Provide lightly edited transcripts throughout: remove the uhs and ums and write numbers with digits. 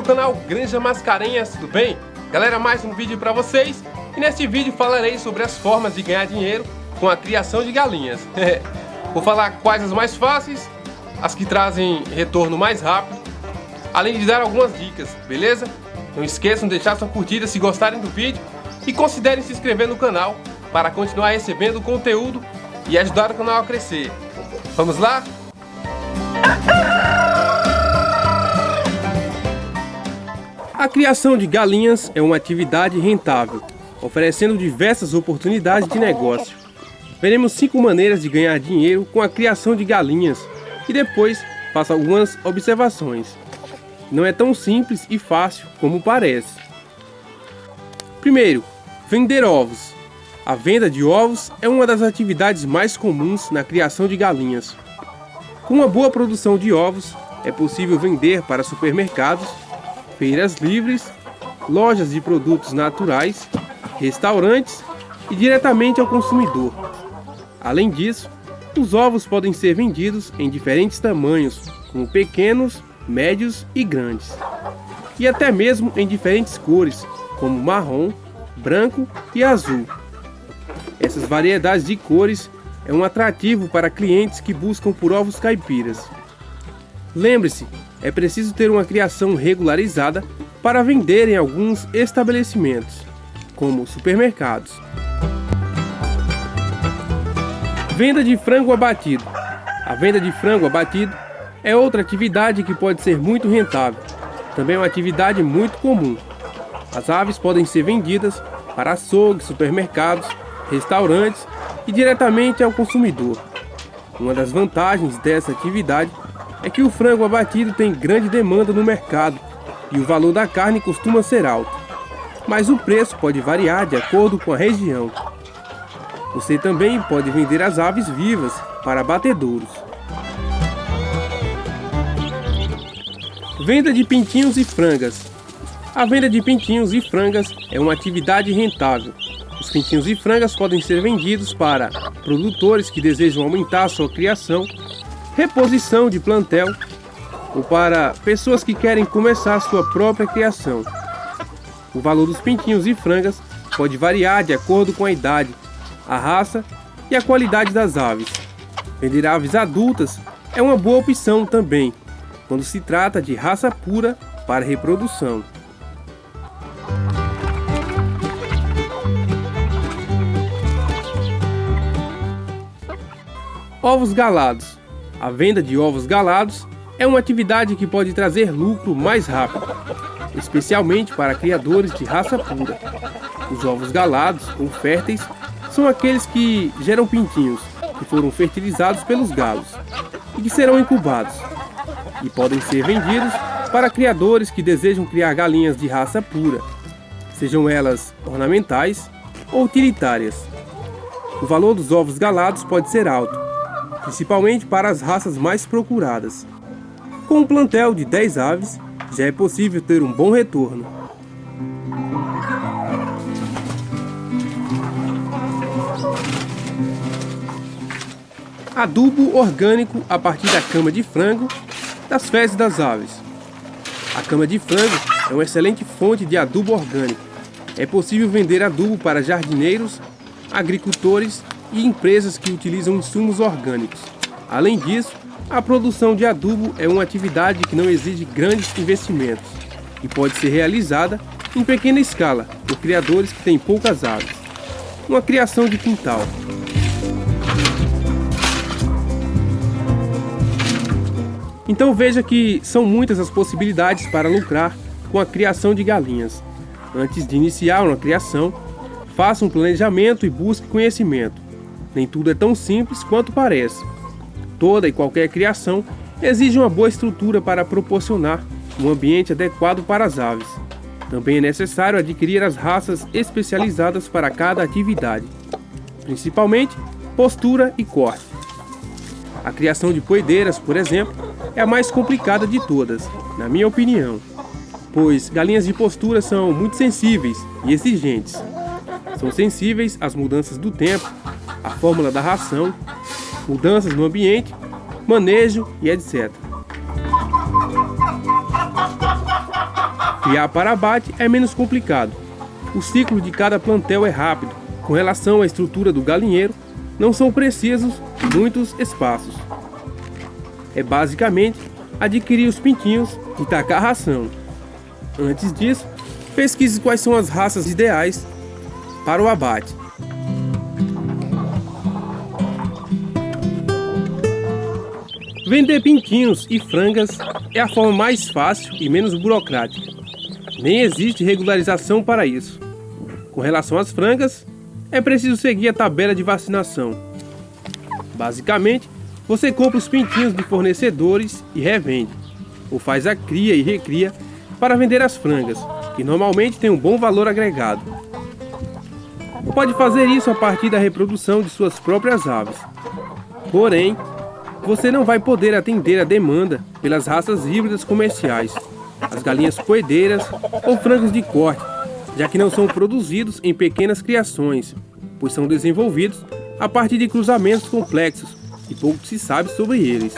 canal Granja Mascarenhas, tudo bem? Galera, mais um vídeo para vocês. E neste vídeo falarei sobre as formas de ganhar dinheiro com a criação de galinhas. Vou falar quais as mais fáceis, as que trazem retorno mais rápido, além de dar algumas dicas, beleza? Não esqueçam de deixar sua curtida se gostarem do vídeo e considerem se inscrever no canal para continuar recebendo conteúdo e ajudar o canal a crescer. Vamos lá? A criação de galinhas é uma atividade rentável, oferecendo diversas oportunidades de negócio. Veremos 5 maneiras de ganhar dinheiro com a criação de galinhas e depois faço algumas observações. Não é tão simples e fácil como parece. Primeiro, vender ovos. A venda de ovos é uma das atividades mais comuns na criação de galinhas. Com uma boa produção de ovos, é possível vender para supermercados, feiras livres, lojas de produtos naturais, restaurantes e diretamente ao consumidor. Além disso, os ovos podem ser vendidos em diferentes tamanhos, como pequenos, médios e grandes, e até mesmo em diferentes cores, como marrom, branco e azul. Essas variedades de cores é um atrativo para clientes que buscam por ovos caipiras. Lembre-se, é preciso ter uma criação regularizada para vender em alguns estabelecimentos, como supermercados. Venda de frango abatido. A venda de frango abatido é outra atividade que pode ser muito rentável. Também é uma atividade muito comum. As aves podem ser vendidas para açougues, supermercados, restaurantes e diretamente ao consumidor. Uma das vantagens dessa atividade é que o frango abatido tem grande demanda no mercado e o valor da carne costuma ser alto, mas o preço pode variar de acordo com a região. Você também pode vender as aves vivas para abatedouros. Venda de pintinhos e frangas. A venda de pintinhos e frangas é uma atividade rentável. Os pintinhos e frangas podem ser vendidos para produtores que desejam aumentar sua criação, reposição de plantel ou para pessoas que querem começar sua própria criação. O valor dos pintinhos e frangas pode variar de acordo com a idade, a raça e a qualidade das aves. Vender aves adultas é uma boa opção também, quando se trata de raça pura para reprodução. Ovos galados. A venda de ovos galados é uma atividade que pode trazer lucro mais rápido, especialmente para criadores de raça pura. Os ovos galados ou férteis são aqueles que geram pintinhos que foram fertilizados pelos galos e que serão incubados e podem ser vendidos para criadores que desejam criar galinhas de raça pura, sejam elas ornamentais ou utilitárias. O valor dos ovos galados pode ser alto, principalmente para as raças mais procuradas. Com um plantel de 10 aves, já é possível ter um bom retorno. Adubo orgânico a partir da cama de frango, das fezes das aves. A cama de frango é uma excelente fonte de adubo orgânico. É possível vender adubo para jardineiros, agricultores e empresas que utilizam insumos orgânicos. Além disso, a produção de adubo é uma atividade que não exige grandes investimentos e pode ser realizada em pequena escala por criadores que têm poucas aves. Uma criação de quintal. Então veja que são muitas as possibilidades para lucrar com a criação de galinhas. Antes de iniciar uma criação, faça um planejamento e busque conhecimento. Nem tudo é tão simples quanto parece. Toda e qualquer criação exige uma boa estrutura para proporcionar um ambiente adequado para as aves. Também é necessário adquirir as raças especializadas para cada atividade, principalmente postura e corte. A criação de poedeiras, por exemplo, é a mais complicada de todas, na minha opinião, pois galinhas de postura são muito sensíveis e exigentes. São sensíveis às mudanças do tempo, à fórmula da ração, mudanças no ambiente, manejo e etc. Criar para abate é menos complicado. O ciclo de cada plantel é rápido. Com relação à estrutura do galinheiro, não são precisos muitos espaços. É basicamente adquirir os pintinhos e tacar ração. Antes disso, pesquise quais são as raças ideais para o abate. Vender pintinhos e frangas é a forma mais fácil e menos burocrática. Nem existe regularização para isso. Com relação às frangas, é preciso seguir a tabela de vacinação. Basicamente, você compra os pintinhos de fornecedores e revende, ou faz a cria e recria para vender as frangas, que normalmente tem um bom valor agregado. Pode fazer isso a partir da reprodução de suas próprias aves. Porém, você não vai poder atender a demanda pelas raças híbridas comerciais, as galinhas poedeiras ou frangos de corte, já que não são produzidos em pequenas criações, pois são desenvolvidos a partir de cruzamentos complexos e pouco se sabe sobre eles.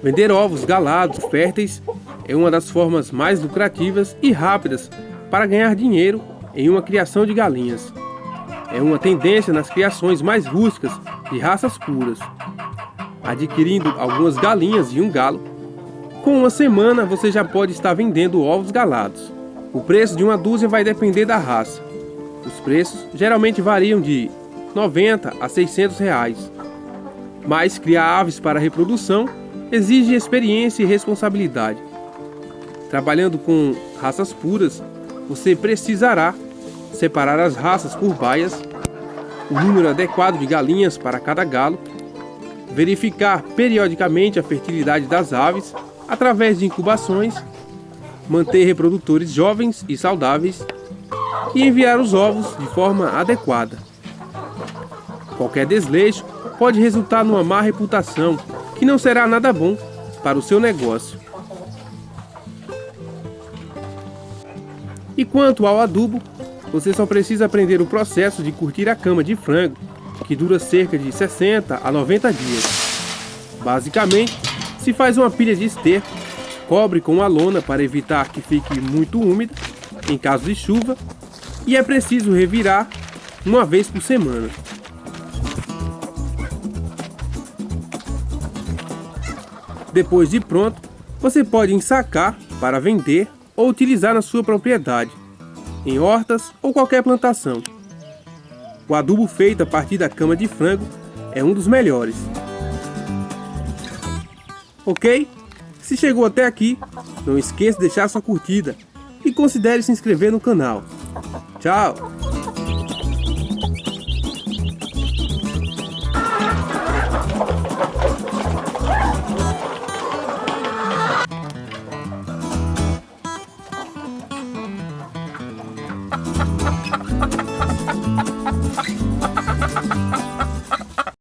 Vender ovos galados férteis é uma das formas mais lucrativas e rápidas para ganhar dinheiro em uma criação de galinhas. É uma tendência nas criações mais rústicas de raças puras. Adquirindo algumas galinhas e um galo, com uma semana você já pode estar vendendo ovos galados. O preço de uma dúzia vai depender da raça. Os preços geralmente variam de R$90 a R$600. Mas criar aves para reprodução exige experiência e responsabilidade. Trabalhando com raças puras, você precisará separar as raças por baias, o número adequado de galinhas para cada galo, verificar periodicamente a fertilidade das aves através de incubações, manter reprodutores jovens e saudáveis e enviar os ovos de forma adequada. Qualquer desleixo pode resultar numa má reputação que não será nada bom para o seu negócio. E quanto ao adubo, você só precisa aprender o processo de curtir a cama de frango, que dura cerca de 60 a 90 dias. Basicamente, se faz uma pilha de esterco, cobre com uma lona para evitar que fique muito úmida em caso de chuva, e é preciso revirar uma vez por semana. Depois de pronto, você pode ensacar para vender ou utilizar na sua propriedade, em hortas ou qualquer plantação. O adubo feito a partir da cama de frango é um dos melhores. Ok? Se chegou até aqui, não esqueça de deixar sua curtida e considere se inscrever no canal. Tchau!